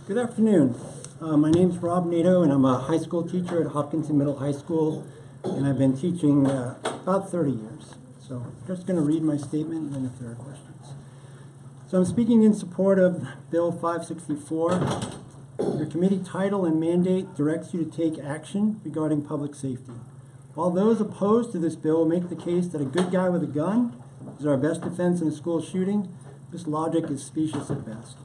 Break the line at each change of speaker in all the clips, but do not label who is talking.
Good afternoon. My name is Robert Nadeau, and I'm a high school teacher at Hopkinton Middle High School, and I've been teaching about 30 years. So I'm just going to read my statement, and then if there are questions. So I'm speaking in support of Bill 564. Your committee title and mandate directs you to take action regarding public safety. While those opposed to this bill make the case that a good guy with a gun is our best defense in a school shooting, this logic is specious at best.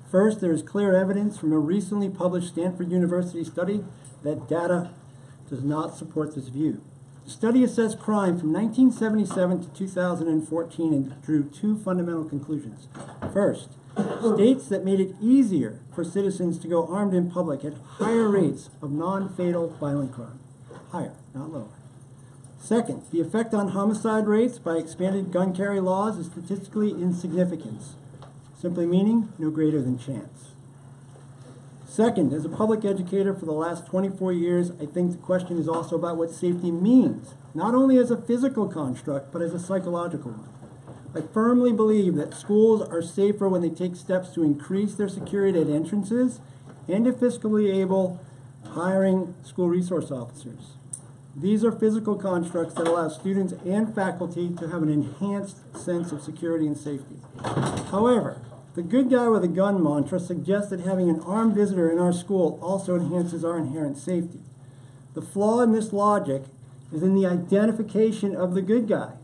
First, there is clear evidence from a recently published Stanford University study that data does not support this view. The study assessed crime from 1977 to 2014 and drew two fundamental conclusions. First, states that made it easier for citizens to go armed in public had higher rates of non-fatal violent crime. Higher, not lower. Second, the effect on homicide rates by expanded gun carry laws is statistically insignificant. Simply meaning no greater than chance. Second, as a public educator for the last 24 years, I think the question is also about what safety means, not only as a physical construct, but as a psychological one. I firmly believe that schools are safer when they take steps to increase their security at entrances and, if fiscally able, hiring school resource officers. These are physical constructs that allow students and faculty to have an enhanced sense of security and safety. However, the good guy with a gun mantra suggests that having an armed visitor in our school also enhances our inherent safety. The flaw in this logic is in the identification of the good guy.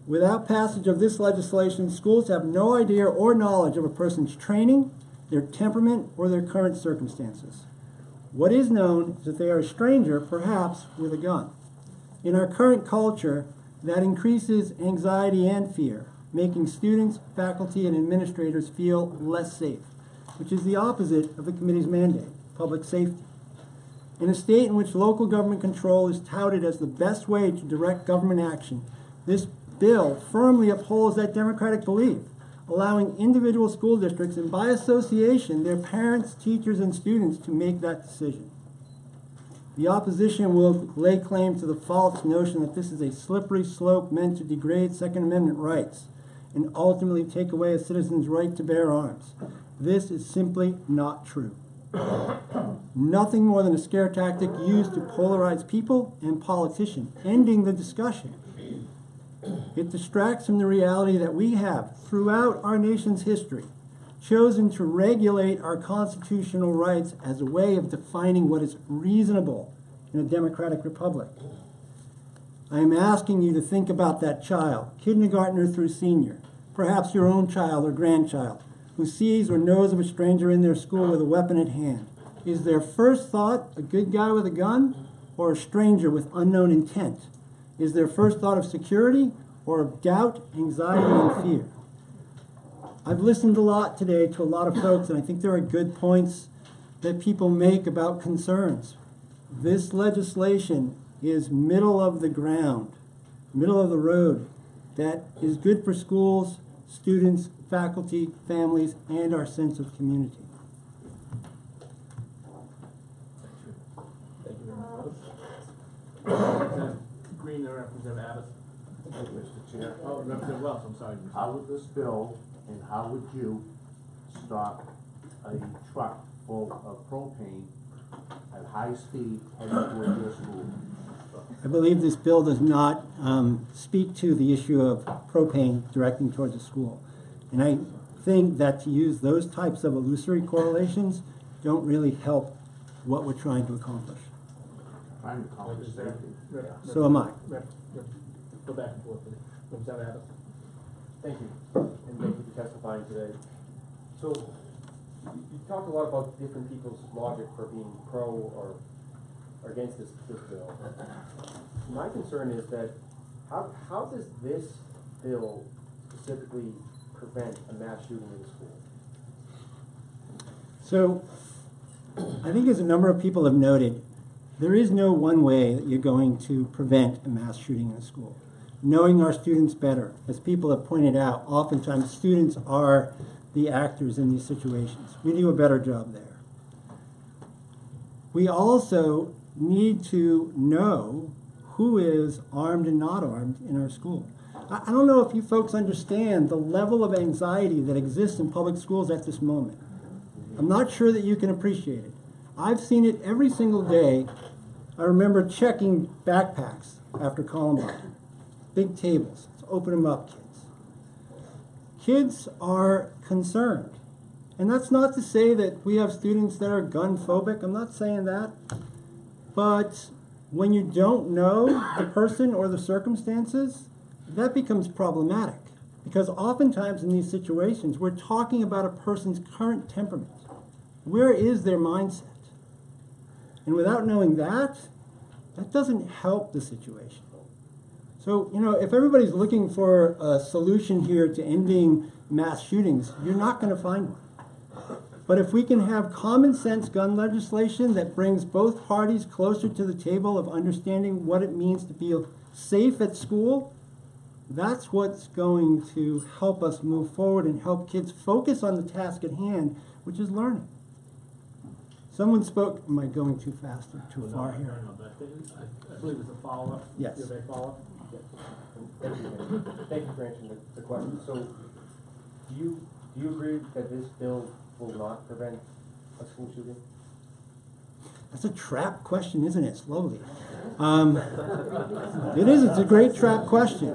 Without passage of this legislation, schools have no idea or knowledge of a person's training, their temperament, or their current circumstances. What is known is that they are a stranger, perhaps with a gun. In our current culture, that increases anxiety and fear, making students, faculty, and administrators feel less safe, which is the opposite of the committee's mandate, public safety. In a state in which local government control is touted as the best way to direct government action, this bill firmly upholds that democratic belief, allowing individual school districts and, by association, their parents, teachers, and students to make that decision. The opposition will lay claim to the false notion that this is a slippery slope meant to degrade Second Amendment rights and ultimately take away a citizen's right to bear arms. This is simply not true. Nothing more than a scare tactic used to polarize people and politicians, ending the discussion. It distracts from the reality that we have, throughout our nation's history, chosen to regulate our constitutional rights as a way of defining what is reasonable in a democratic republic. I am asking you to think about that child, kindergartner through senior, perhaps your own child or grandchild, who sees or knows of a stranger in their school with a weapon at hand. Is their first thought a good guy with a gun or a stranger with unknown intent? Is their first thought of security or of doubt, anxiety, and fear? I've listened a lot today to a lot of folks, and I think there are good points that people make about concerns. This legislation is middle of the ground, middle of the road, that is good for schools, students, faculty, families, and our sense of community.
Thank you very much. Green, Representative Abbott.
Thank you, Mr. Chair.
Oh, Representative Wells, I'm sorry.
How would this bill and how would you stop a truck full of propane at high speed heading toward your school?
I believe this bill does not speak to the issue of propane directing towards a school. And I think that to use those types of illusory correlations don't really help what we're trying to accomplish.
Trying to accomplish safety.
So am I.
Go back and forth. Representative Abbott.
Thank you, and thank you for testifying today. So, you talked a lot about different people's logic for being pro or against this bill. My concern is that how does this bill specifically prevent a mass shooting in school?
So, I think as a number of people have noted, there is no one way that you're going to prevent a mass shooting in a school. Knowing our students better, as people have pointed out, oftentimes students are the actors in these situations. We do a better job there. We also need to know who is armed and not armed in our school. I don't know if you folks understand the level of anxiety that exists in public schools at this moment. I'm not sure that you can appreciate it. I've seen it every single day. I remember checking backpacks after Columbine. Big tables. Let's open them up, kids. Kids are concerned. And that's not to say that we have students that are gun phobic. I'm not saying that. But when you don't know the person or the circumstances, that becomes problematic. Because oftentimes in these situations, we're talking about a person's current temperament. Where is their mindset? And without knowing that, that doesn't help the situation. So, if everybody's looking for a solution here to ending mass shootings, you're not going to find one. But if we can have common sense gun legislation that brings both parties closer to the table of understanding what it means to feel safe at school, that's what's going to help us move forward and help kids focus on the task at hand, which is learning. Someone spoke, am I going too fast or too far here?
No, but I believe it's a follow-up.
Yes.
You have a follow-up?
Thank you for answering the question. So, do you agree that this bill will not prevent a school shooting?
That's a trap question, isn't it? Slowly. It is. It's a great trap question.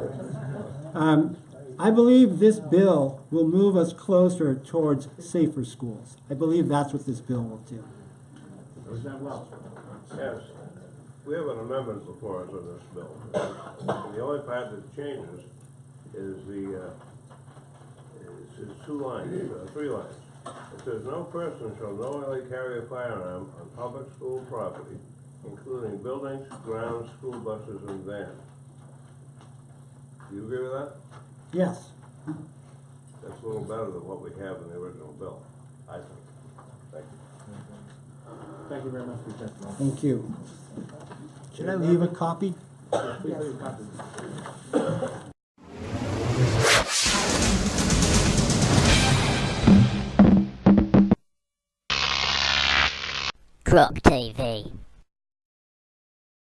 I believe this bill will move us closer towards safer schools. I believe that's what this bill will do.
Representative Welch.
Yes, we have an amendment before us on this bill. And the only part that changes is three lines. It says, no person shall knowingly carry a firearm on public school property, including buildings, grounds, school buses, and vans. Do you agree with that?
Yes.
That's a little better than what we have in the original bill, I think. Thank you.
Thank you very much for your testimony.
Thank you. Should I leave a copy?
Yes, please leave a copy.
Crop TV.